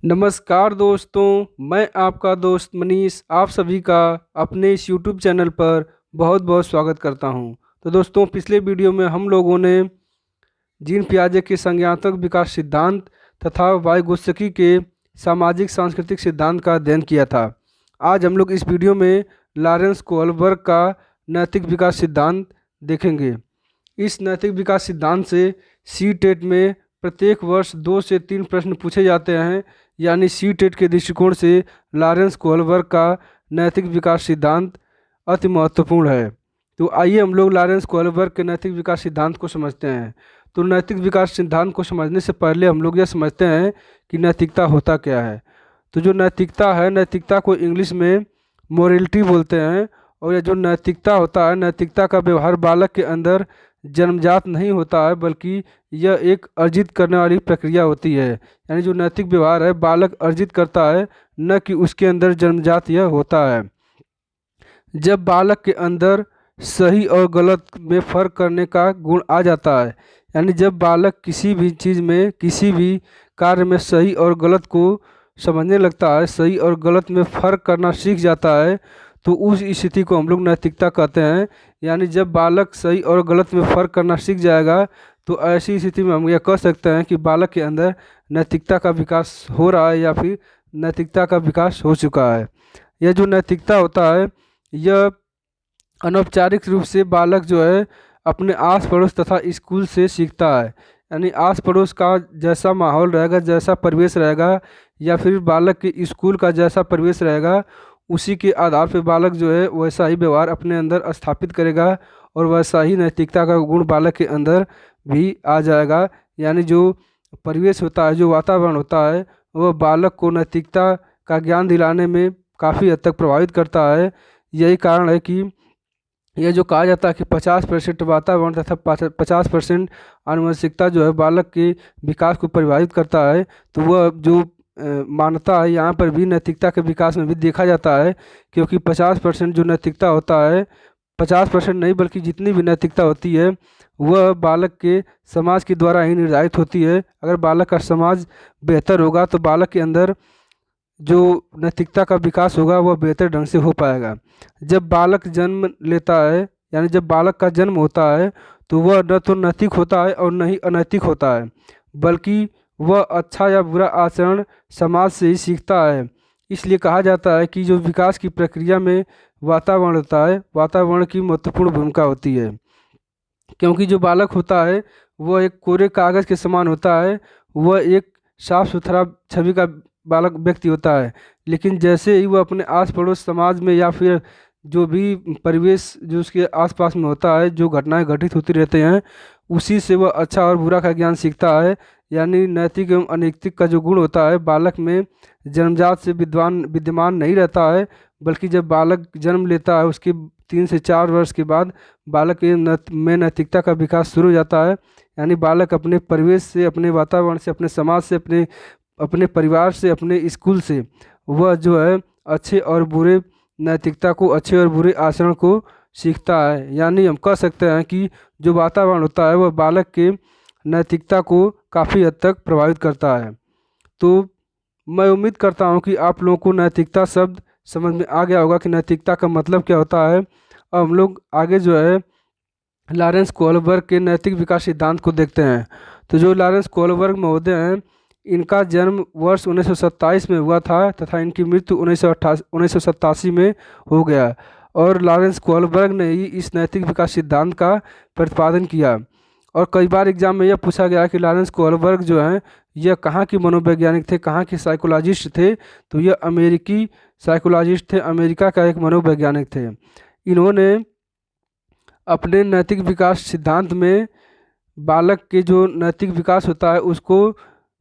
नमस्कार दोस्तों, मैं आपका दोस्त मनीष आप सभी का अपने इस यूट्यूब चैनल पर बहुत बहुत स्वागत करता हूं। तो दोस्तों, पिछले वीडियो में हम लोगों ने जीन पियाजे के संज्ञानात्मक विकास सिद्धांत तथा वाइगोत्स्की के सामाजिक सांस्कृतिक सिद्धांत का अध्ययन किया था। आज हम लोग इस वीडियो में लॉरेंस कोहलबर्ग का नैतिक विकास सिद्धांत देखेंगे। इस नैतिक विकास सिद्धांत से सी टेट में प्रत्येक वर्ष 2 से 3 प्रश्न पूछे जाते हैं। यानी सी टेट के दृष्टिकोण से लॉरेंस कोहलबर्ग का नैतिक विकास सिद्धांत अति महत्वपूर्ण है। तो आइए हम लोग लॉरेंस कोहलबर्ग के नैतिक विकास सिद्धांत को समझते हैं। तो नैतिक विकास सिद्धांत को समझने से पहले हम लोग यह समझते हैं कि नैतिकता होता क्या है। तो जो नैतिकता है, नैतिकता को इंग्लिश में मोरलिटी बोलते हैं। और यह जो नैतिकता होता है, नैतिकता का व्यवहार बालक के अंदर जन्मजात नहीं होता है, बल्कि यह एक अर्जित करने वाली प्रक्रिया होती है। यानी जो नैतिक व्यवहार है बालक अर्जित करता है, न कि उसके अंदर जन्मजात यह होता है। जब बालक के अंदर सही और गलत में फ़र्क करने का गुण आ जाता है, यानी जब बालक किसी भी चीज़ में, किसी भी कार्य में सही और गलत को समझने लगता है, सही और गलत में फ़र्क करना सीख जाता है, तो उस स्थिति को हम लोग नैतिकता कहते हैं। यानी जब बालक सही और गलत में फ़र्क करना सीख जाएगा, तो ऐसी स्थिति में हम यह कह सकते हैं कि बालक के अंदर नैतिकता का विकास हो रहा है या फिर नैतिकता का विकास हो चुका है। यह जो नैतिकता होता है, यह अनौपचारिक रूप से बालक जो है अपने आस पड़ोस तथा स्कूल से सीखता है। यानी आस पड़ोस का जैसा माहौल रहेगा, जैसा परिवेश रहेगा, या फिर बालक के स्कूल का जैसा परिवेश रहेगा, उसी के आधार पर बालक जो है वैसा ही व्यवहार अपने अंदर स्थापित करेगा और वैसा ही नैतिकता का गुण बालक के अंदर भी आ जाएगा। यानी जो परिवेश होता है, जो वातावरण होता है, वह बालक को नैतिकता का ज्ञान दिलाने में काफ़ी हद तक प्रभावित करता है। यही कारण है कि यह जो कहा जाता है कि 50% वातावरण तथा 50% आनुवंशिकता जो है बालक के विकास को प्रभावित करता है। तो वह जो मान्यता है यहाँ पर भी नैतिकता के विकास में भी देखा जाता है, क्योंकि 50% जो नैतिकता होता है, 50% नहीं बल्कि जितनी भी नैतिकता होती है वह बालक के समाज के द्वारा ही निर्धारित होती है। अगर बालक का समाज बेहतर होगा तो बालक के अंदर जो नैतिकता का विकास होगा वह बेहतर ढंग से हो पाएगा। जब बालक जन्म लेता है, यानी जब बालक का जन्म होता है, तो वह न तो नैतिक होता है और न ही अनैतिक होता है, बल्कि वह अच्छा या बुरा आचरण समाज से ही सीखता है। इसलिए कहा जाता है कि जो विकास की प्रक्रिया में वातावरण होता है, वातावरण की महत्वपूर्ण भूमिका होती है। क्योंकि जो बालक होता है वह एक कोरे कागज़ के समान होता है, वह एक साफ सुथरा छवि का बालक व्यक्ति होता है। लेकिन जैसे ही वह अपने आस पड़ोस समाज में या फिर जो भी परिवेश जो उसके आसपास में होता है, जो घटनाएं घटित होती रहते हैं, उसी से वह अच्छा और बुरा का ज्ञान सीखता है। यानी नैतिक एवं अनैतिक का जो गुण होता है बालक में जन्मजात से विद्यमान नहीं रहता है, बल्कि जब बालक जन्म लेता है उसके 3 से 4 वर्ष के बाद बालक में नैतिकता का विकास शुरू हो जाता है। यानी बालक अपने परिवेश से, अपने वातावरण से, अपने समाज से, अपने परिवार से, अपने स्कूल से वह जो है अच्छे और बुरे नैतिकता को, अच्छे और बुरे आचरण को सीखता है। यानी हम कह सकते हैं कि जो वातावरण होता है वह बालक के नैतिकता को काफ़ी हद तक प्रभावित करता है। तो मैं उम्मीद करता हूँ कि आप लोगों को नैतिकता शब्द समझ में आ गया होगा कि नैतिकता का मतलब क्या होता है। अब हम लोग आगे जो है लॉरेंस कोहलबर्ग के नैतिक विकास सिद्धांत को देखते हैं। तो जो लॉरेंस कोहलबर्ग महोदय हैं, इनका जन्म वर्ष 1927 में हुआ था तथा इनकी मृत्यु 1987 में हो गया। और लॉरेंस कोहलबर्ग ने ही इस नैतिक विकास सिद्धांत का प्रतिपादन किया। और कई बार एग्जाम में यह पूछा गया कि लॉरेंस कोहलबर्ग जो हैं यह कहाँ के मनोवैज्ञानिक थे, कहाँ के साइकोलॉजिस्ट थे। तो यह अमेरिकी साइकोलॉजिस्ट थे, अमेरिका का एक मनोवैज्ञानिक थे। इन्होंने अपने नैतिक विकास सिद्धांत में बालक के जो नैतिक विकास होता है उसको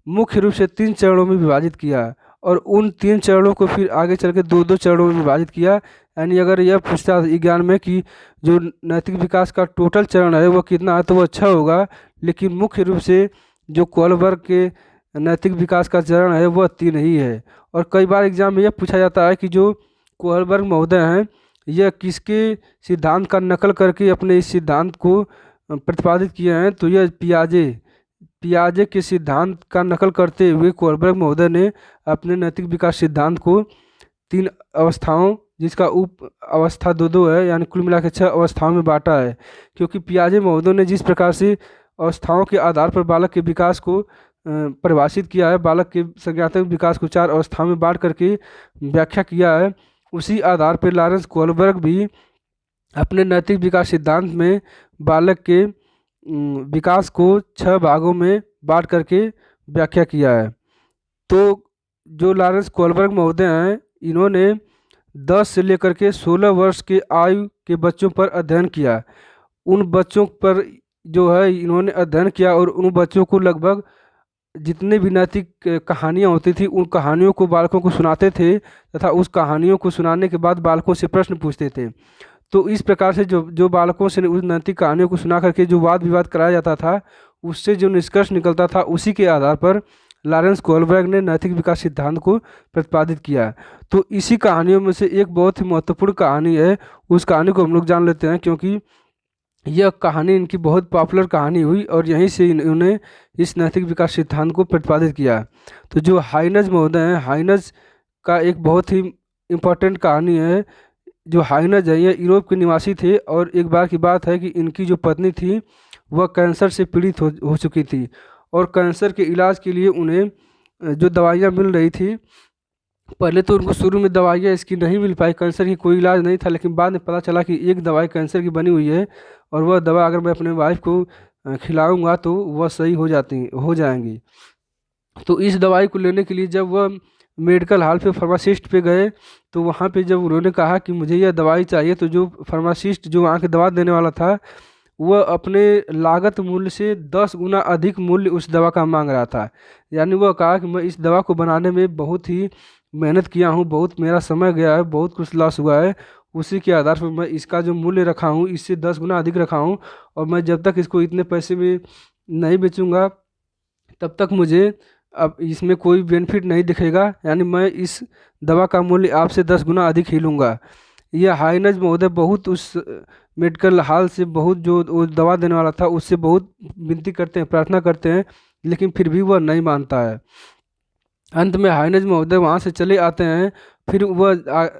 मुख्य रूप से 3 चरणों में विभाजित किया, और उन 3 चरणों को फिर आगे चल के 2-2 चरणों में विभाजित किया। यानी अगर यह पूछता है ज्ञान में कि जो नैतिक विकास का टोटल चरण है वह कितना है, तो वह अच्छा होगा। लेकिन मुख्य रूप से जो कोहलबर्ग के नैतिक विकास का चरण है वह 3 ही है। और कई बार एग्जाम में यह पूछा जाता है कि जो कोहलबर्ग महोदय हैं यह किसके सिद्धांत का नकल करके अपने इस सिद्धांत को प्रतिपादित किए हैं। तो यह पियाजे के सिद्धांत का नकल करते हुए कोलबर्ग महोदय ने अपने नैतिक विकास सिद्धांत को 3 अवस्थाओं, जिसका उप अवस्था दो दो है, यानी कुल मिला के 6 अवस्थाओं में बांटा है। क्योंकि पियाजे महोदय ने जिस प्रकार से अवस्थाओं के आधार पर बालक के विकास को परिभाषित किया है, बालक के संज्ञानात्मक विकास को 4 अवस्थाओं में बांट करके व्याख्या किया है, उसी आधार पर लॉरेंस कोलबर्ग भी अपने नैतिक विकास सिद्धांत में बालक के विकास को 6 भागों में बांट करके व्याख्या किया है। तो जो लॉरेंस कोलबर्ग महोदय हैं, इन्होंने 10 से लेकर के 16 वर्ष के आयु के बच्चों पर अध्ययन किया। उन बच्चों पर जो है इन्होंने अध्ययन किया और उन बच्चों को लगभग जितने भी नैतिक कहानियाँ होती थी उन कहानियों को बालकों को सुनाते थे तथा उस कहानियों को सुनाने के बाद बालकों से प्रश्न पूछते थे। तो इस प्रकार से जो बालकों से उस नैतिक कहानियों को सुना करके जो वाद विवाद कराया जाता था, उससे जो निष्कर्ष निकलता था, उसी के आधार पर लॉरेंस कोलबर्ग ने नैतिक विकास सिद्धांत को प्रतिपादित किया। तो इसी कहानियों में से एक बहुत ही महत्वपूर्ण कहानी है, उस कहानी को हम लोग जान लेते हैं, क्योंकि यह कहानी इनकी बहुत पॉपुलर कहानी हुई और यहीं से इन्होंने इस नैतिक विकास सिद्धांत को प्रतिपादित किया। तो जो हाइनज महोदय हैं, हाइनज का एक बहुत ही इम्पोर्टेंट कहानी है। जो हाइनज है, ये यूरोप के निवासी थे और एक बार की बात है कि इनकी जो पत्नी थी वह कैंसर से पीड़ित हो चुकी थी और कैंसर के इलाज के लिए उन्हें जो दवाइयाँ मिल रही थी, पहले तो उनको शुरू में दवाइयाँ इसकी नहीं मिल पाई, कैंसर की कोई इलाज नहीं था, लेकिन बाद में पता चला कि एक दवाई कैंसर की बनी हुई है और वह दवा अगर मैं अपने वाइफ को खिलाऊंगा तो वह सही हो जाएंगी। तो इस दवाई को लेने के लिए जब वह मेडिकल हॉल पे फार्मासिस्ट पे गए, तो वहाँ पे जब उन्होंने कहा कि मुझे यह दवाई चाहिए, तो जो फार्मासिस्ट जो वहाँ के दवा देने वाला था, वह अपने लागत मूल्य से 10 गुना अधिक मूल्य उस दवा का मांग रहा था। यानी वह कहा कि मैं इस दवा को बनाने में बहुत ही मेहनत किया हूँ, बहुत मेरा समय गया है, बहुत कुछ लॉस हुआ है, उसी के आधार पर मैं इसका जो मूल्य रखा हूँ इससे 10 गुना अधिक रखा हूँ और मैं जब तक इसको इतने पैसे में नहीं बेचूंगा तब तक मुझे अब इसमें कोई बेनिफिट नहीं दिखेगा, यानी मैं इस दवा का मूल्य आपसे 10 गुना अधिक ही लूँगा। यह हाइनज महोदय बहुत उस मेडिकल हॉल से बहुत जो वो दवा देने वाला था उससे बहुत विनती करते हैं, प्रार्थना करते हैं, लेकिन फिर भी वह नहीं मानता है। अंत में हाइनज महोदय वहाँ से चले आते हैं। फिर वह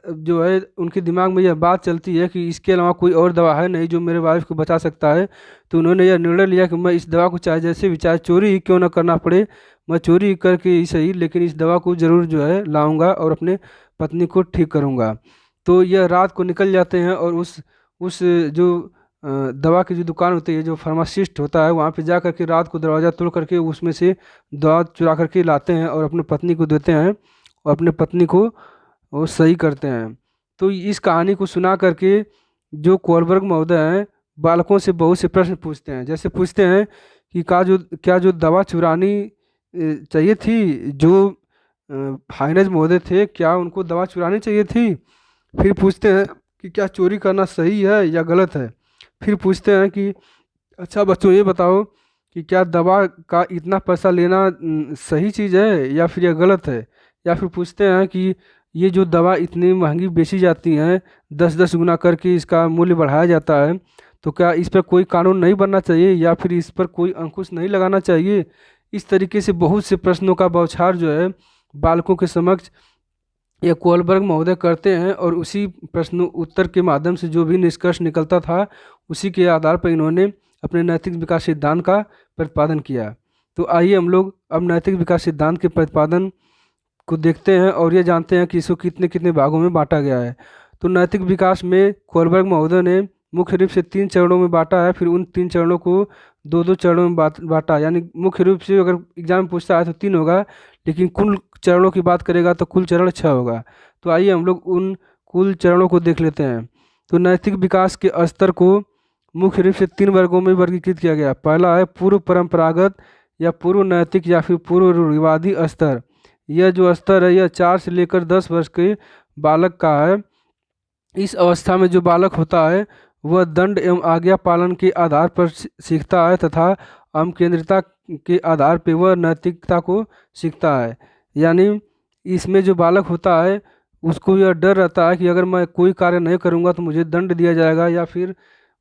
जो है उनके दिमाग में यह बात चलती है कि इसके अलावा कोई और दवा है नहीं जो मेरे वाइफ को बचा सकता है। तो उन्होंने यह निर्णय लिया कि मैं इस दवा को चाहे जैसे भी, चाहे चोरी ही क्यों ना करना पड़े, मैं चोरी करके ही सही, लेकिन इस दवा को ज़रूर जो है लाऊंगा और अपने पत्नी को ठीक करूंगा। तो यह रात को निकल जाते हैं और उस जो दवा की जो दुकान होती है, जो फार्मासिस्ट होता है, वहाँ पे जा करके रात को दरवाज़ा तोड़ करके उसमें से दवा चुरा करके लाते हैं और अपने पत्नी को देते हैं और अपने पत्नी को वो सही करते हैं। तो इस कहानी को सुना करके जो कोलबर्ग महोदय हैं बालकों से बहुत से प्रश्न पूछते हैं। जैसे पूछते हैं कि क्या जो दवा चुरानी चाहिए थी, जो हाइनज महोदय थे, क्या उनको दवा चुरानी चाहिए थी? फिर पूछते हैं कि क्या चोरी करना सही है या गलत है? फिर पूछते हैं कि अच्छा बच्चों ये बताओ कि क्या दवा का इतना पैसा लेना सही चीज़ है या फिर यह गलत है? या फिर पूछते हैं कि ये जो दवा इतनी महंगी बेची जाती हैं, 10-10 गुना करके इसका मूल्य बढ़ाया जाता है, तो क्या इस पर कोई कानून नहीं बनना चाहिए या फिर इस पर कोई अंकुश नहीं लगाना चाहिए? इस तरीके से बहुत से प्रश्नों का बौछार जो है बालकों के समक्ष ये कोलबर्ग महोदय करते हैं और उसी प्रश्न उत्तर के माध्यम से जो भी निष्कर्ष निकलता था उसी के आधार पर इन्होंने अपने नैतिक विकास सिद्धांत का प्रतिपादन किया। तो आइए हम लोग अब नैतिक विकास सिद्धांत के प्रतिपादन को देखते हैं और ये जानते हैं कि इसको कितने कितने भागों में बांटा गया है। तो नैतिक विकास में कोलबर्ग महोदय ने मुख्य रूप से 3 चरणों में बांटा है, फिर उन 3 चरणों को 2-2 चरणों में बांटा, यानी मुख्य रूप से अगर एग्जाम में पूछता है तो 3 होगा, लेकिन कुल चरणों की बात करेगा तो कुल चरण 6 होगा। तो आइए हम लोग उन कुल चरणों को देख लेते हैं। तो नैतिक विकास के स्तर को मुख्य रूप से 3 वर्गों में वर्गीकृत किया गया। पहला है पूर्व परंपरागत या पूर्व नैतिक या फिर पूर्व रूढ़िवादी स्तर। यह जो स्तर है यह 4 से लेकर 10 वर्ष के बालक का है। इस अवस्था में जो बालक होता है वह दंड एवं आज्ञा पालन के आधार पर सीखता है तथा हम केंद्रिता के आधार पर वह नैतिकता को सीखता है। यानी इसमें जो बालक होता है उसको यह डर रहता है कि अगर मैं कोई कार्य नहीं करूँगा तो मुझे दंड दिया जाएगा, या फिर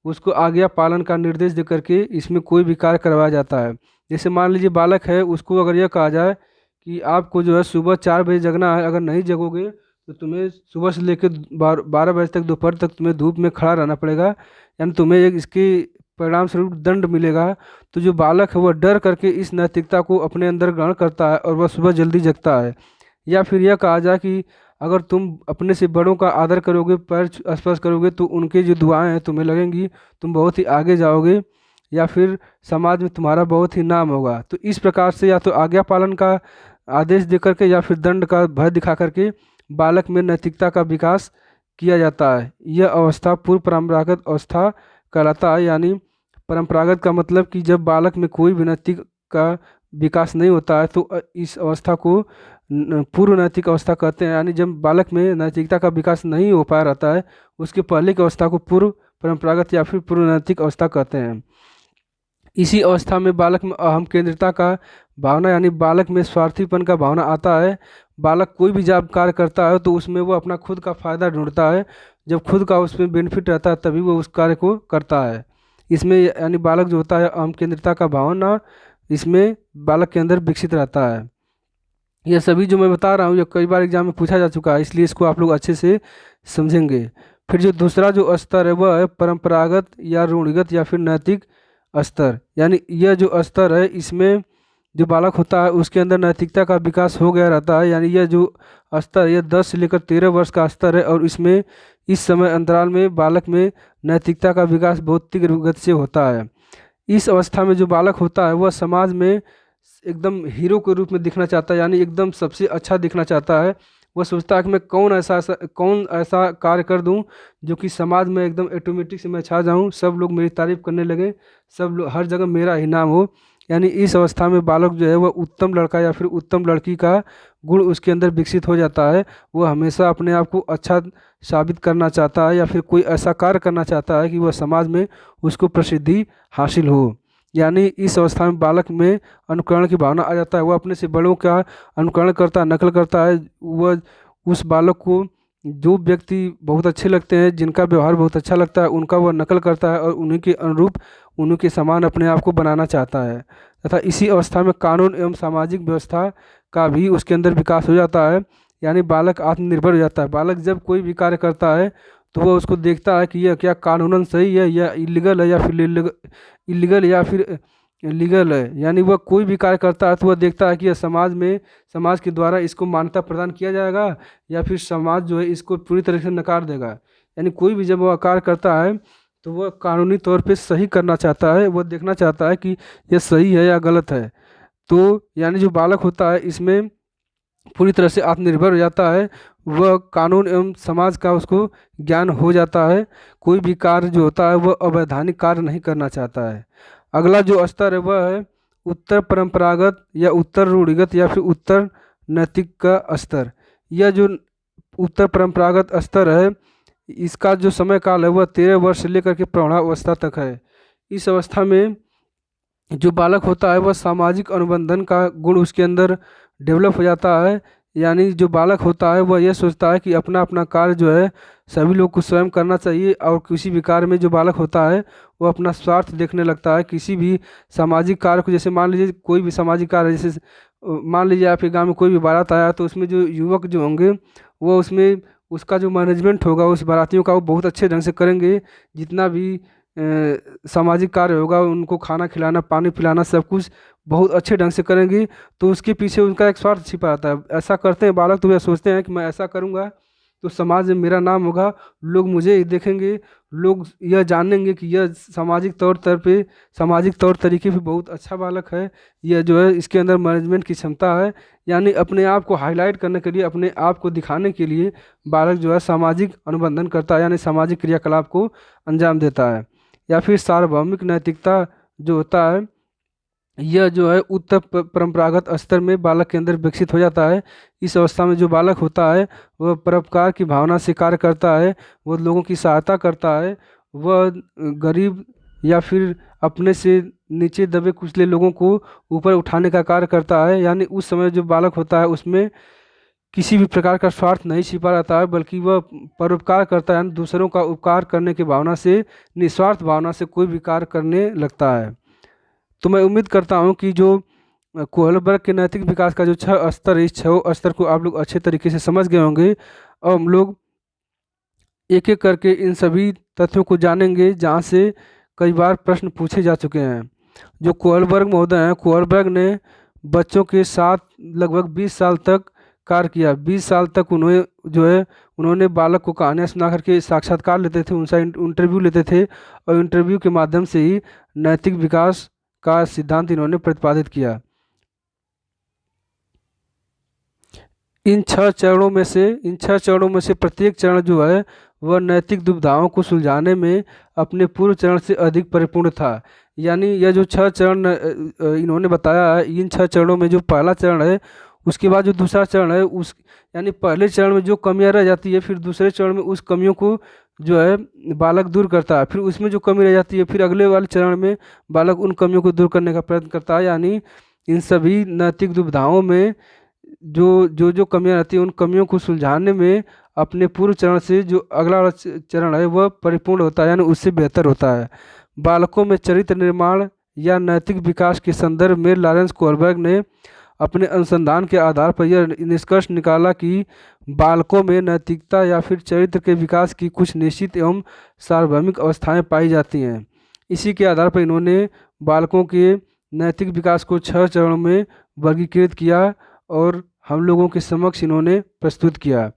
उसको आज्ञा पालन का निर्देश दे करके इसमें कोई भी कार्य करवाया जाता है। जैसे मान लीजिए बालक है, उसको अगर यह कहा जाए कि आपको जो है सुबह 4 बजे जगना है, अगर नहीं जगोगे तो तुम्हें सुबह से लेकर 12 बजे तक, दोपहर तक तुम्हें धूप में खड़ा रहना पड़ेगा, यानी तुम्हें एक इसके परिणाम स्वरूप दंड मिलेगा। तो जो बालक है वह डर करके इस नैतिकता को अपने अंदर ग्रहण करता है और वह सुबह जल्दी जगता है। या फिर यह कहा जाए कि अगर तुम अपने से बड़ों का आदर करोगे, पैर स्पर्श करोगे, तो उनके जो दुआएं हैं तुम्हें लगेंगी, तुम बहुत ही आगे जाओगे, या फिर समाज में तुम्हारा बहुत ही नाम होगा। तो इस प्रकार से या तो आज्ञा पालन का आदेश दे करके या फिर दंड का भय दिखा करके बालक में नैतिकता का विकास किया जाता है। यह अवस्था पूर्व परंपरागत अवस्था कहलाता है। यानी परंपरागत का मतलब कि जब बालक में कोई भी नैतिक का विकास नहीं होता है, तो इस अवस्था को पूर्व नैतिक अवस्था कहते हैं। यानी जब बालक में नैतिकता का विकास नहीं हो पाया रहता है, उसके पहले की अवस्था को पूर्व परंपरागत या फिर पूर्व नैतिक अवस्था कहते हैं। इसी अवस्था में बालक में अहम केंद्रिता का भावना, यानी बालक में स्वार्थीपन का भावना आता है। बालक कोई भी जब कार्य करता है तो उसमें वो अपना खुद का फायदा ढूंढता है। जब खुद का उसमें बेनिफिट रहता है तभी वो उस कार्य को करता है। इसमें यानी बालक जो होता है, अहम केंद्रिता का भावना इसमें बालक के अंदर विकसित रहता है। यह सभी जो मैं बता रहा हूँ, यह कई बार एग्जाम में पूछा जा चुका है, इसलिए इसको आप लोग अच्छे से समझेंगे। फिर जो दूसरा जो स्तर है वह है परंपरागत या रूढ़िगत या फिर नैतिक स्तर। यानी यह जो स्तर है, इसमें जो बालक होता है उसके अंदर नैतिकता का विकास हो गया रहता है। यानी यह जो स्तर, यह 10 से लेकर 13 वर्ष का स्तर है, और इसमें इस समय अंतराल में बालक में नैतिकता का विकास बहुत तीव्र गति से होता है। इस अवस्था में जो बालक होता है वह समाज में एकदम हीरो के रूप में दिखना चाहता है, यानी एकदम सबसे अच्छा दिखना चाहता है। वह सोचता है कि मैं कौन ऐसा कार्य कर दूं जो कि समाज में एकदम ऑटोमेटिक से मैं छा जाऊं, सब लोग मेरी तारीफ करने लगे, सब लोग हर जगह मेरा ही नाम हो। यानी इस अवस्था में बालक जो है वह उत्तम लड़का या फिर उत्तम लड़की का गुण उसके अंदर विकसित हो जाता है। वह हमेशा अपने आप को अच्छा साबित करना चाहता है, या फिर कोई ऐसा कार्य करना चाहता है कि वह समाज में उसको प्रसिद्धि हासिल हो। यानी इस अवस्था में बालक में अनुकरण की भावना आ जाता है। वह अपने से बड़ों का अनुकरण करता है, नकल करता है। वह उस बालक को जो व्यक्ति बहुत अच्छे लगते हैं, जिनका व्यवहार बहुत अच्छा लगता है, उनका वह नकल करता है और उन्हीं के अनुरूप, उन्हीं के समान अपने आप को बनाना चाहता है। तथा इसी अवस्था में कानून एवं सामाजिक व्यवस्था का भी उसके अंदर विकास हो जाता है। यानी बालक आत्मनिर्भर हो जाता है। बालक जब कोई भी कार्य करता है तो वह उसको देखता है कि यह क्या कानूनन सही है, या इलीगल है, या फिर इलीगल या फिर लीगल है। यानी वह कोई भी कार्य करता है तो वह देखता है कि यह समाज के द्वारा इसको मान्यता प्रदान किया जाएगा, या फिर समाज जो है इसको पूरी तरह से नकार देगा। यानी कोई भी जब वह कार्य करता है तो वह कानूनी तौर पे सही करना चाहता है, वह देखना चाहता है कि यह सही है या गलत है। तो यानी जो बालक होता है इसमें पूरी तरह से आत्मनिर्भर हो जाता है। वह कानून एवं समाज का उसको ज्ञान हो जाता है। कोई भी कार्य जो होता है वह अवैधानिक कार्य नहीं करना चाहता है। अगला जो स्तर है वह है उत्तर परंपरागत या उत्तर रूढ़िगत या फिर उत्तर नैतिक का स्तर। यह जो उत्तर परंपरागत स्तर है, इसका जो समय काल है वह 13 वर्ष से लेकर के प्रौढ़ावस्था तक है। इस अवस्था में जो बालक होता है वह सामाजिक अनुबंधन का गुण उसके अंदर डेवलप हो जाता है। यानी जो बालक होता है वह यह सोचता है कि अपना अपना कार्य जो है सभी लोग को स्वयं करना चाहिए, और किसी भी कार्य में जो बालक होता है वो अपना स्वार्थ देखने लगता है। किसी भी सामाजिक कार्य को, जैसे मान लीजिए कोई भी सामाजिक कार्य, जैसे मान लीजिए आपके गांव में कोई भी बारात आया, तो उसमें जो युवक जो होंगे वो उसमें उसका जो मैनेजमेंट होगा उस बारातियों का, वो बहुत अच्छे ढंग से करेंगे। जितना भी सामाजिक कार्य होगा, उनको खाना खिलाना, पानी पिलाना, सब कुछ बहुत अच्छे ढंग से करेंगे। तो उसके पीछे उनका एक स्वार्थ छिपा रहता है। ऐसा करते हैं बालक तो वे सोचते हैं कि मैं ऐसा करूँगा तो समाज में मेरा नाम होगा, लोग मुझे ही देखेंगे, लोग यह जानेंगे कि यह सामाजिक तौर तरीके भी बहुत अच्छा बालक है। यह जो है इसके अंदर मैनेजमेंट की क्षमता है। यानी अपने आप को हाईलाइट करने के लिए, अपने आप को दिखाने के लिए बालक जो है सामाजिक अनुबंधन करता है, यानी सामाजिक क्रियाकलाप को अंजाम देता है। या फिर सार्वभौमिक नैतिकता जो होता है, यह जो है उत्तर परंपरागत स्तर में बालक के अंदर विकसित हो जाता है। इस अवस्था में जो बालक होता है वह परोपकार की भावना से कार्य करता है, वह लोगों की सहायता करता है, वह गरीब या फिर अपने से नीचे दबे कुचले लोगों को ऊपर उठाने का कार्य करता है। यानी उस समय जो बालक होता है उसमें किसी भी प्रकार का स्वार्थ नहीं छिपा रहता है, बल्कि वह परोपकार करता है, यानी दूसरों का उपकार करने की भावना से, निस्वार्थ भावना से कोई भी कार्य करने लगता है। तो मैं उम्मीद करता हूँ कि जो कोहलबर्ग के नैतिक विकास का जो 6 स्तर है, इस 6 स्तर को आप लोग अच्छे तरीके से समझ गए होंगे। और हम लोग एक एक करके इन सभी तथ्यों को जानेंगे जहाँ से कई बार प्रश्न पूछे जा चुके हैं। जो कोहलबर्ग महोदय हैं, कोहलबर्ग ने बच्चों के साथ लगभग 20 साल तक कार्य किया। 20 साल तक उन्होंने जो है उन्होंने बालक को कहानियाँ सुना करके साक्षात्कार लेते थे, उनसे इंटरव्यू लेते थे, और इंटरव्यू के माध्यम से ही नैतिक विकास का सिद्धांत इन्होंने प्रतिपादित किया। इन छह चरणों में से प्रत्येक चरण जो है वह नैतिक दुविधाओं को सुलझाने में अपने पूर्व चरण से अधिक परिपूर्ण था। यानी यह जो 6 चरण इन्होंने बताया है, इन 6 चरणों में जो पहला चरण है, उसके बाद जो दूसरा चरण है, उस यानी पहले चरण में जो कमियां रह जाती है, फिर दूसरे चरण में उस कमियों को जो है बालक दूर करता है। फिर उसमें जो कमी रह जाती है, फिर अगले वाले चरण में बालक उन कमियों को दूर करने का प्रयत्न करता है। यानी इन सभी नैतिक दुविधाओं में जो कमियां रहती हैं, उन कमियों को सुलझाने में अपने पूर्व चरण से जो अगला वाला चरण है वह परिपूर्ण होता है, यानी उससे बेहतर होता है। बालकों में चरित्र निर्माण या नैतिक विकास के संदर्भ में लॉरेंस कोहलबर्ग ने अपने अनुसंधान के आधार पर यह निष्कर्ष निकाला कि बालकों में नैतिकता या फिर चरित्र के विकास की कुछ निश्चित एवं सार्वभौमिक अवस्थाएं पाई जाती हैं। इसी के आधार पर इन्होंने बालकों के नैतिक विकास को 6 चरणों में वर्गीकृत किया और हम लोगों के समक्ष इन्होंने प्रस्तुत किया।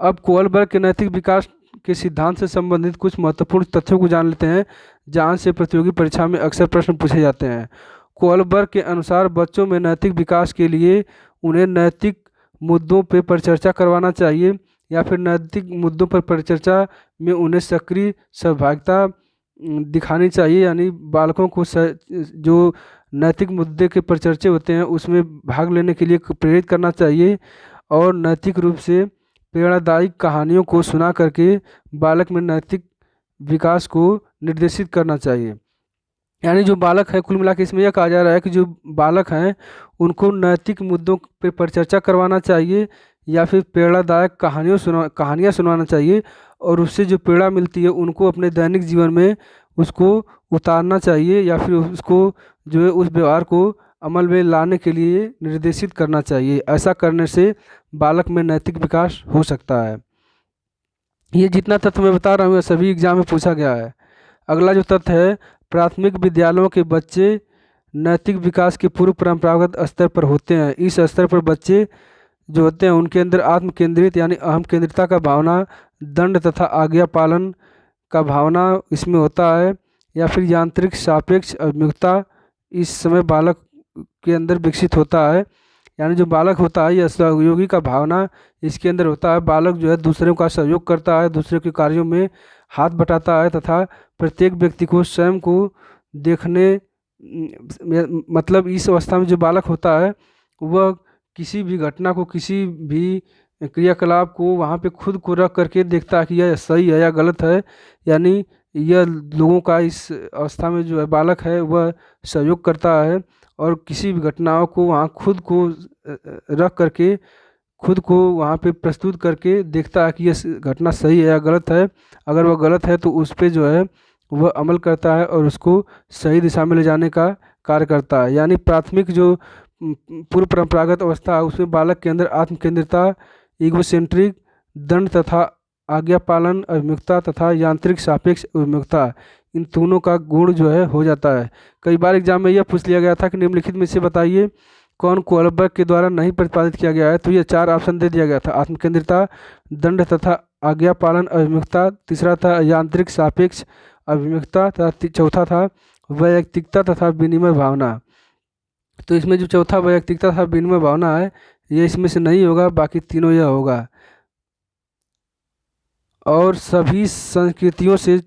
अब कोहलबर्ग के नैतिक विकास के सिद्धांत से संबंधित कुछ महत्वपूर्ण तथ्यों को जान लेते हैं, जहाँ से प्रतियोगी परीक्षा में अक्सर प्रश्न पूछे जाते हैं। कोहलबर्ग के अनुसार बच्चों में नैतिक विकास के लिए उन्हें नैतिक मुद्दों पर परिचर्चा करवाना चाहिए, या फिर नैतिक मुद्दों पर परिचर्चा में उन्हें सक्रिय सहभागिता दिखानी चाहिए। यानी बालकों को जो नैतिक मुद्दे के परिचर्चे होते हैं उसमें भाग लेने के लिए प्रेरित करना चाहिए, और नैतिक रूप से प्रेरणादायी कहानियों को सुना करके बालक में नैतिक विकास को निर्देशित करना चाहिए। यानी जो बालक है, कुल मिला के इसमें यह कहा जा रहा है कि जो बालक हैं उनको नैतिक मुद्दों पर परिचर्चा करवाना चाहिए, या फिर प्रेरणादायक कहानियाँ सुनाना चाहिए, और उससे जो प्रेरणा मिलती है उनको अपने दैनिक जीवन में उसको उतारना चाहिए, या फिर उसको जो है उस व्यवहार को अमल में लाने के लिए निर्देशित करना चाहिए। ऐसा करने से बालक में नैतिक विकास हो सकता है। ये जितना तथ्य मैं बता रहा हूँ सभी एग्जाम में पूछा गया है। अगला जो तथ्य है, प्राथमिक विद्यालयों के बच्चे नैतिक विकास के पूर्व परंपरागत स्तर पर होते हैं। इस स्तर पर बच्चे जो होते हैं उनके अंदर आत्म केंद्रित यानी अहम केंद्रिता का भावना, दंड तथा आज्ञा पालन का भावना इसमें होता है, या फिर यांत्रिक सापेक्ष अभिमुखता इस समय बालक के अंदर विकसित होता है। यानी जो बालक होता है यह सहयोगी का भावना इसके अंदर होता है। बालक जो है दूसरों का सहयोग करता है, दूसरे के कार्यों में हाथ बटाता है, तथा प्रत्येक व्यक्ति को स्वयं को देखने मतलब इस अवस्था में जो बालक होता है वह किसी भी घटना को, किसी भी क्रियाकलाप को वहाँ पे खुद को रख करके देखता है कि यह सही है या गलत है। यानी यह लोगों का इस अवस्था में जो है बालक है वह सहयोग करता है, और किसी भी घटनाओं को वहाँ खुद को रख करके, खुद को वहाँ पे प्रस्तुत करके देखता है कि यह घटना सही है या गलत है। अगर वह गलत है तो उस पर जो है वह अमल करता है और उसको सही दिशा में ले जाने का कार्य करता है। यानी प्राथमिक जो पूर्व परंपरागत अवस्था है उसमें बालक के अंदर आत्म केंद्रिता, ईगोसेंट्रिक, दंड तथा आज्ञा पालन अभिमुखता तथा यांत्रिक सापेक्ष अभिमुखता, इन तीनों का गुण जो है हो जाता है। कई बार एग्जाम में यह पूछ लिया गया था कि निम्नलिखित में से बताइए कौन कोहलबर्ग के द्वारा नहीं प्रतिपादित किया गया है, तो ये 4 ऑप्शन दे दिया गया था। आत्मकेंद्रिता, दंड तथा आज्ञा पालन अभिमुखता, तीसरा था यांत्रिक सापेक्ष अभिमुखता तथा चौथा था वैयक्तिकता तथा विनिमय भावना। तो इसमें जो चौथा वैयक्तिकता तथा विनिमय भावना है ये इसमें से नहीं होगा, बाकी तीनों यह होगा। और सभी संस्कृतियों से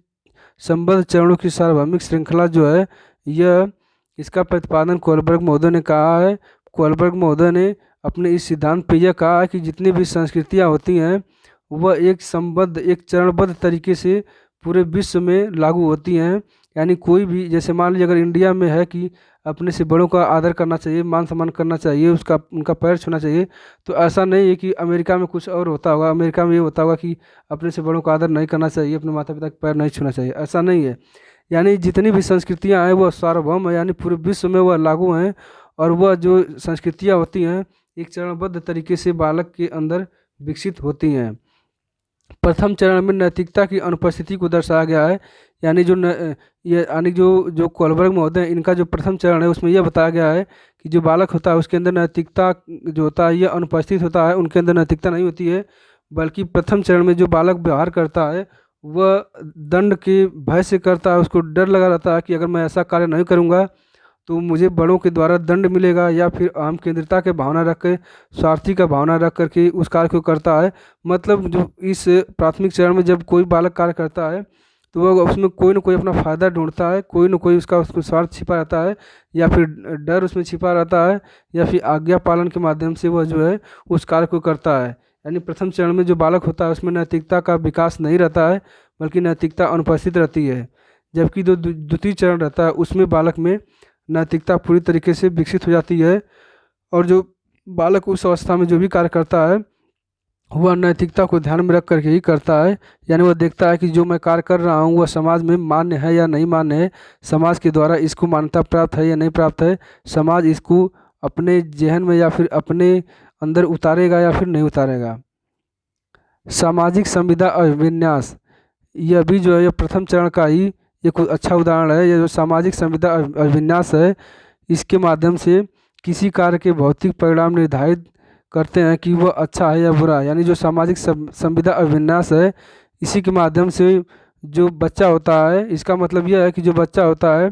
संबद्ध चरणों की सार्वभौमिक श्रृंखला जो है यह इसका प्रतिपादन कोहलबर्ग महोदय ने कहा है। कोहलबर्ग महोदय ने अपने इस सिद्धांत पे यह कहा है कि जितनी भी संस्कृतियाँ होती हैं वह एक संबद्ध, एक चरणबद्ध तरीके से पूरे विश्व में लागू होती हैं। यानी कोई भी, जैसे मान लीजिए अगर इंडिया में है कि अपने से बड़ों का आदर करना चाहिए, मान सम्मान करना चाहिए, उनका पैर छूना चाहिए, तो ऐसा नहीं है कि अमेरिका में कुछ और होता होगा। अमेरिका में ये होता होगा कि अपने से बड़ों का आदर नहीं करना चाहिए, अपने माता पिता के पैर नहीं छूना चाहिए, ऐसा नहीं है। यानी जितनी भी संस्कृतियाँ हैं वह सार्वभौम है, यानी पूरे विश्व में वह लागू हैं। और वह जो संस्कृतियाँ होती हैं एक चरणबद्ध तरीके से बालक के अंदर विकसित होती हैं। प्रथम चरण में नैतिकता की अनुपस्थिति को दर्शाया गया है। यानी ये यानी जो कोलबर्ग महोदय हैं, इनका जो प्रथम चरण है उसमें यह बताया गया है कि जो बालक होता है उसके अंदर नैतिकता जो होता है यह अनुपस्थित होता है, उनके अंदर नैतिकता नहीं होती है। बल्कि प्रथम चरण में जो बालक व्यवहार करता है वह दंड के भय से करता है, उसको डर लगा रहता है कि अगर मैं ऐसा कार्य नहीं करूँगा तो मुझे बड़ों के द्वारा दंड मिलेगा, या फिर अहम केंद्रिता के भावना रख के, स्वार्थी का भावना रख करके उस कार्य को करता है। मतलब जो इस प्राथमिक चरण में जब कोई बालक कार्य करता है तो वह उसमें कोई ना कोई अपना फ़ायदा ढूंढता है, कोई ना कोई उसमें स्वार्थ छिपा रहता है, या फिर डर उसमें छिपा रहता है, या फिर आज्ञा पालन के माध्यम से वह जो है उस कार्य को करता है। यानी प्रथम चरण में जो बालक होता है उसमें नैतिकता का विकास नहीं रहता है, बल्कि नैतिकता अनुपस्थित रहती है। जबकि जो द्वितीय चरण रहता है उसमें बालक में नैतिकता पूरी तरीके से विकसित हो जाती है, और जो बालक उस अवस्था में जो भी कार्य करता है वह नैतिकता को ध्यान में रख करके ही करता है। यानी वह देखता है कि जो मैं कार्य कर रहा हूँ वह समाज में मान्य है या नहीं मान्य है, समाज के द्वारा इसको मान्यता प्राप्त है या नहीं प्राप्त है, समाज इसको अपने जेहन में या फिर अपने अंदर उतारेगा या फिर नहीं उतारेगा। सामाजिक संविदा अभिविन्यास, यह भी जो है यह प्रथम चरण का ही एक अच्छा उदाहरण है। यह जो सामाजिक संविदा अभिविन्यास है, इसके माध्यम से किसी कार्य के भौतिक परिणाम निर्धारित करते हैं कि वह अच्छा है या बुरा। यानी जो सामाजिक संविदा अभिविन्यास है, इसी के माध्यम से जो बच्चा होता है, इसका मतलब यह है कि जो बच्चा होता है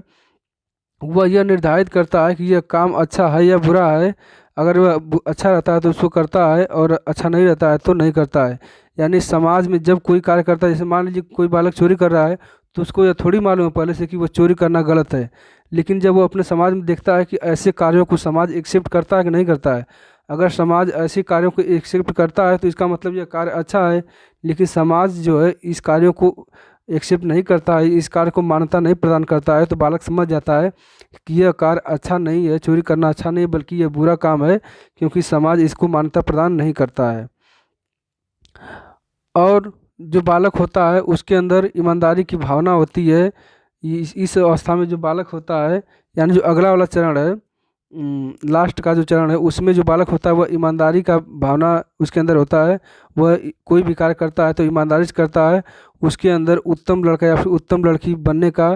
वह यह निर्धारित करता है कि यह काम अच्छा है या बुरा है। अगर वह अच्छा रहता है तो उसको करता है, और अच्छा नहीं रहता है तो नहीं करता है। यानी समाज में जब कोई कार्य करता है, जैसे मान लीजिए कोई बालक चोरी कर रहा है, तो उसको यह थोड़ी मालूम है पहले से कि वह चोरी करना गलत है। लेकिन जब वो अपने समाज में देखता है कि ऐसे कार्यों को समाज एक्सेप्ट करता है कि नहीं करता है, अगर समाज ऐसे कार्यों को एक्सेप्ट करता है तो इसका मतलब यह कार्य अच्छा है। लेकिन समाज जो है इस कार्यों को एक्सेप्ट नहीं करता है, इस कार्य को मान्यता नहीं प्रदान करता है, तो बालक समझ जाता है कि यह कार्य अच्छा नहीं है, चोरी करना अच्छा नहीं है, बल्कि यह बुरा काम है, क्योंकि समाज इसको मान्यता प्रदान नहीं करता है। और जो बालक होता है उसके अंदर ईमानदारी की भावना होती है। इस अवस्था में जो बालक होता है, यानी जो अगला वाला चरण है, लास्ट का जो चरण है, उसमें जो बालक होता है वह ईमानदारी का भावना उसके अंदर होता है। वह कोई भी कार्य करता है तो ईमानदारी से करता है। उसके अंदर उत्तम लड़का या फिर उत्तम लड़की बनने का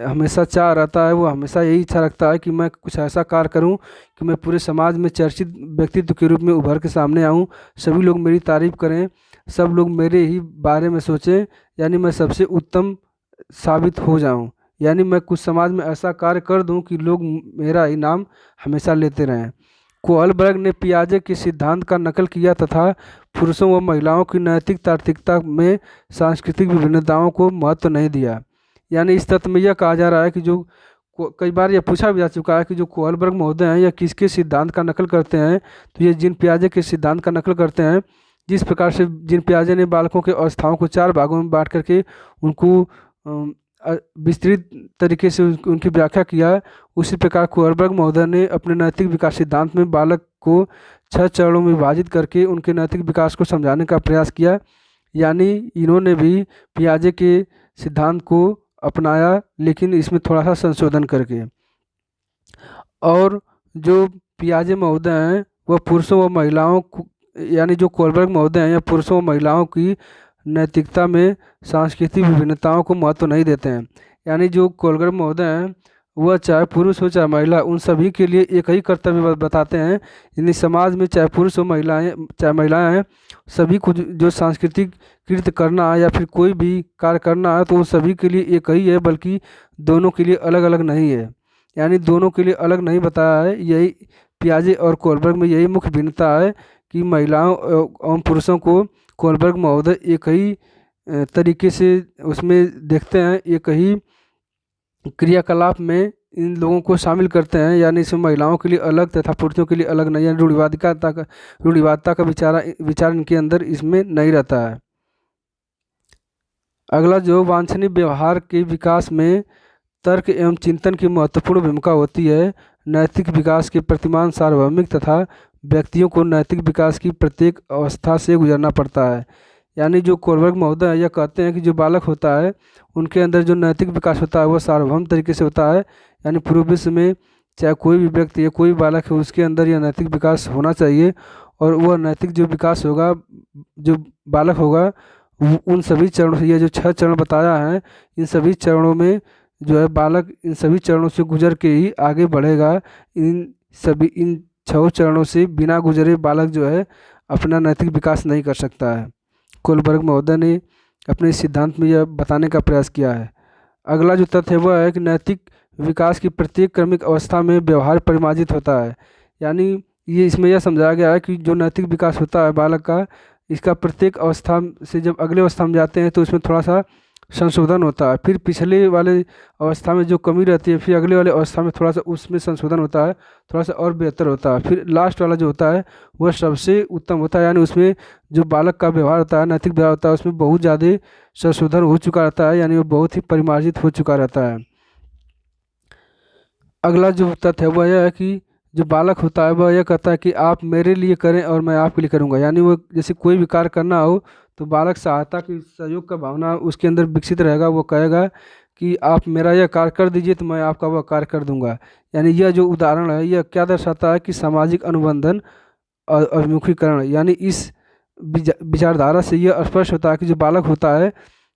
हमेशा चाह रहता है। वो हमेशा यही इच्छा रखता है कि मैं कुछ ऐसा कार्य करूं कि मैं पूरे समाज में चर्चित व्यक्तित्व के रूप में उभर के सामने आऊं, सभी लोग मेरी तारीफ करें, सब लोग मेरे ही बारे में सोचें, यानी मैं सबसे उत्तम साबित हो जाऊं। यानी मैं कुछ समाज में ऐसा कार्य कर दूं कि लोग मेरा ही नाम हमेशा लेते रहें। कोहलबर्ग ने पियाजे के सिद्धांत का नकल किया तथा पुरुषों व महिलाओं की नैतिक तार्किकता में सांस्कृतिक विभिन्नताओं को महत्व नहीं दिया। यानी इस तथ्य में यह कहा जा रहा है कि जो कई बार यह पूछा भी जा चुका है कि जो कोहलबर्ग महोदय हैं यह किसके सिद्धांत का नकल करते हैं, तो ये जीन पियाजे के सिद्धांत का नकल करते हैं। जिस प्रकार से जीन पियाजे ने बालकों के अवस्थाओं को 4 भागों में बांट करके उनको विस्तृत तरीके से उनकी व्याख्या किया, उसी प्रकार कोहलबर्ग महोदय ने अपने नैतिक विकास सिद्धांत में बालक को 6 चरणों में विभाजित करके उनके नैतिक विकास को समझाने का प्रयास किया। यानी इन्होंने भी पियाजे के सिद्धांत को अपनाया, लेकिन इसमें थोड़ा सा संशोधन करके। और जो पियाजे महोदय हैं वह पुरुषों व महिलाओं को, यानी जो कोहलबर्ग महोदय हैं, या पुरुषों व महिलाओं की नैतिकता में सांस्कृतिक विभिन्नताओं को महत्व नहीं देते हैं। यानी जो कोहलबर्ग महोदय हैं वह चाहे पुरुष हो चाहे महिला, उन सभी के लिए एक ही कर्तव्य बताते हैं। यानी समाज में चाहे पुरुष हो महिलाएं चाहे महिलाएं हैं, सभी को जो सांस्कृतिक कृत्य करना है या फिर कोई भी कार्य करना है तो वो सभी के लिए एक ही है, बल्कि दोनों के लिए अलग अलग नहीं है। यानी दोनों के लिए अलग नहीं बताया है। यही पियाजे और कोहलबर्ग में यही मुख्य भिन्नता है कि महिलाओं एवं पुरुषों को कोहलबर्ग महोदय एक ही तरीके से उसमें देखते हैं, एक ही क्रियाकलाप में इन लोगों को शामिल करते हैं। यानी इसमें महिलाओं के लिए अलग तथा पुरुषों के लिए अलग नहीं, यानी रूढ़िवादिता का विचार इनके अंदर इसमें नहीं रहता है। अगला जो वांछनीय व्यवहार के विकास में तर्क एवं चिंतन की महत्वपूर्ण भूमिका होती है। नैतिक विकास के प्रतिमान सार्वभौमिक तथा व्यक्तियों को नैतिक विकास की प्रत्येक अवस्था से गुजरना पड़ता है। यानी जो कोलबर्ग महोदय यह कहते हैं कि जो बालक होता है उनके अंदर जो नैतिक विकास होता है वह सार्वभौम तरीके से होता है, यानी पूरे विश्व में चाहे कोई भी व्यक्ति है, कोई भी बालक है, उसके अंदर यह नैतिक विकास होना चाहिए। और वह नैतिक जो विकास होगा, जो बालक होगा, उन सभी चरणों से, ये जो 6 चरण बताया है, इन सभी चरणों में जो है बालक इन सभी चरणों से गुजर के ही आगे बढ़ेगा। इन 6 चरणों से बिना गुजरे बालक जो है अपना नैतिक विकास नहीं कर सकता है। कोलबर्ग महोदय ने अपने इस सिद्धांत में यह बताने का प्रयास किया है। अगला जो तथ्य है वह है कि नैतिक विकास की प्रत्येक क्रमिक अवस्था में व्यवहार परिमार्जित होता है। यानी ये इसमें यह समझाया गया है कि जो नैतिक विकास होता है बालक का, इसका प्रत्येक अवस्था से जब अगले अवस्था में जाते हैं तो इसमें थोड़ा सा संशोधन होता है, फिर पिछले वाले अवस्था में जो कमी रहती है फिर अगले वाले अवस्था में थोड़ा सा उसमें संशोधन होता है, थोड़ा सा और बेहतर होता है, फिर लास्ट वाला जो होता है वह सबसे उत्तम होता है। यानी उसमें जो बालक का व्यवहार होता है, नैतिक व्यवहार होता है, उसमें बहुत ज़्यादा संशोधन हो चुका रहता है, यानी वो बहुत ही परिमार्जित हो चुका रहता है। अगला जो तथ्य है वह यह है कि जो बालक होता है वह यह कहता है कि आप मेरे लिए करें और मैं आपके लिए करूँगा। यानी वो जैसे कोई भी कार्य करना हो तो बालक सहायता की, सहयोग का भावना उसके अंदर विकसित रहेगा। वो कहेगा कि आप मेरा यह कार्य कर दीजिए तो मैं आपका वह कार्य कर दूंगा। यानी यह जो उदाहरण है यह क्या दर्शाता है कि सामाजिक अनुबंधन और अभिमुखीकरण, यानी इस विचारधारा से यह स्पष्ट होता है कि जो बालक होता है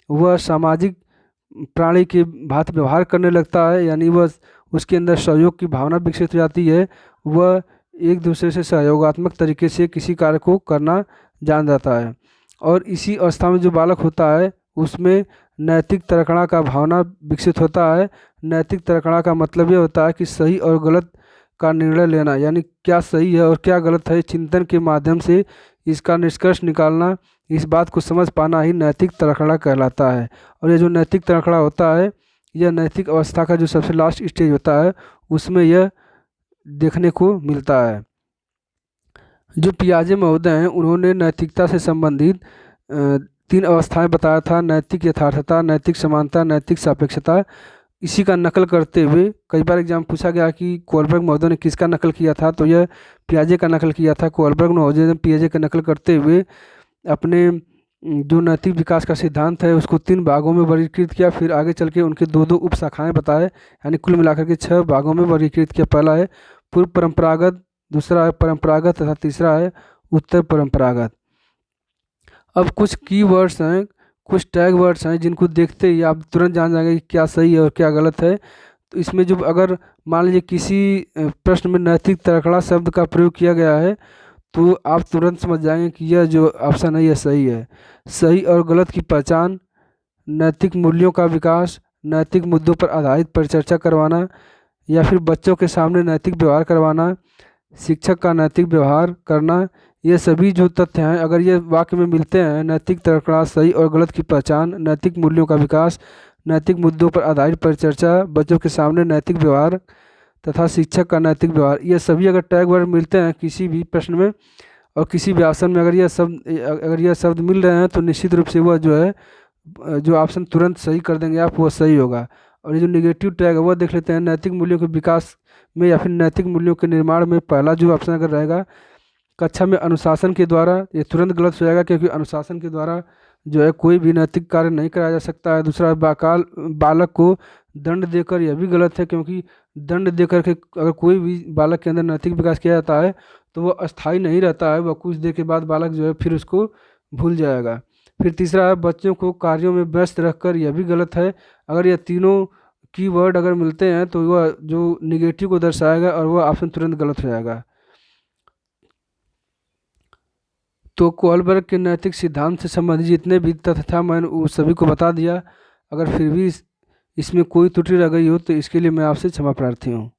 वह सामाजिक प्राणी के भांति व्यवहार करने लगता है। यानी वह उसके अंदर सहयोग की भावना विकसित हो जाती है, वह एक दूसरे से सहयोगात्मक तरीके से किसी कार्य को करना जान जाता है। और इसी अवस्था में जो बालक होता है उसमें नैतिक तरकणा का भावना विकसित होता है। नैतिक तरकणा का मतलब यह होता है कि सही और गलत का निर्णय लेना, यानी क्या सही है और क्या गलत है, चिंतन के माध्यम से इसका निष्कर्ष निकालना, इस बात को समझ पाना ही नैतिक तरकणा कहलाता है। और ये जो नैतिक तरकणा होता है यह नैतिक अवस्था का जो सबसे लास्ट स्टेज होता है उसमें यह देखने को मिलता है। जो पियाजे महोदय हैं उन्होंने नैतिकता से संबंधित 3 अवस्थाएं बताया था: नैतिक यथार्थता, नैतिक समानता, नैतिक सापेक्षता। इसी का नकल करते हुए कई बार एग्जाम पूछा गया कि कोलबर्ग महोदय ने किसका नकल किया था, तो यह पियाजे का नकल किया था। कोलबर्ग महोदय ने पियाजे का नकल करते हुए अपने जो नैतिक विकास का सिद्धांत है उसको 3 भागों में वर्गीकृत किया, फिर आगे चल के उनके 2-2 उपशाखाएं बताए, यानी कुल मिलाकर के 6 भागों में वर्गीकृत किया। पहला है पूर्व परंपरागत, दूसरा है परंपरागत तथा तीसरा है उत्तर परंपरागत। अब कुछ कीवर्ड्स हैं, कुछ टैग वर्ड्स हैं जिनको देखते ही आप तुरंत जान जाएंगे कि क्या सही है और क्या गलत है। तो इसमें जो अगर मान लीजिए किसी प्रश्न में नैतिक तरकणा शब्द का प्रयोग किया गया है तो आप तुरंत समझ जाएंगे कि यह जो ऑप्शन है यह सही है। सही और गलत की पहचान, नैतिक मूल्यों का विकास, नैतिक मुद्दों पर आधारित परिचर्चा करवाना, या फिर बच्चों के सामने नैतिक व्यवहार करवाना, शिक्षक का नैतिक व्यवहार करना, ये सभी जो तथ्य हैं अगर ये वाक्य में मिलते हैं, नैतिक तरकणा, सही और गलत की पहचान, नैतिक मूल्यों का विकास, नैतिक मुद्दों पर आधारित परिचर्चा, बच्चों के सामने नैतिक व्यवहार तथा शिक्षक का नैतिक व्यवहार, ये सभी अगर टैग वर्ड मिलते हैं किसी भी प्रश्न में और किसी भी ऑप्शन में, अगर यह शब्द मिल रहे हैं तो निश्चित रूप से वह जो है जो ऑप्शन तुरंत सही कर देंगे आप, वो सही होगा। और ये जो नेगेटिव टैग है वह देख लेते हैं। नैतिक मूल्यों के विकास में या फिर नैतिक मूल्यों के निर्माण में पहला जो ऑप्शन अगर रहेगा कक्षा में अनुशासन के द्वारा, ये तुरंत गलत हो जाएगा क्योंकि अनुशासन के द्वारा जो है कोई भी नैतिक कार्य नहीं कराया जा सकता है। दूसरा बालक को दंड देकर, यह भी गलत है क्योंकि दंड देकर के अगर कोई भी बालक के अंदर नैतिक विकास किया जाता है तो वह अस्थायी नहीं रहता है, वह कुछ देर के बाद बालक जो है फिर उसको भूल जाएगा। फिर तीसरा है बच्चों को कार्यों में व्यस्त रखकर, यह भी गलत है। अगर यह तीनों कीवर्ड अगर मिलते हैं तो वह जो निगेटिव को दर्शाएगा और वह ऑप्शन तुरंत गलत हो जाएगा। तो कोलबर्ग के नैतिक सिद्धांत से संबंधित जितने भी तथ्य था मैंने वो सभी को बता दिया। अगर फिर भी इसमें कोई त्रुटि रह गई हो तो इसके लिए मैं आपसे क्षमा प्रार्थी हूँ।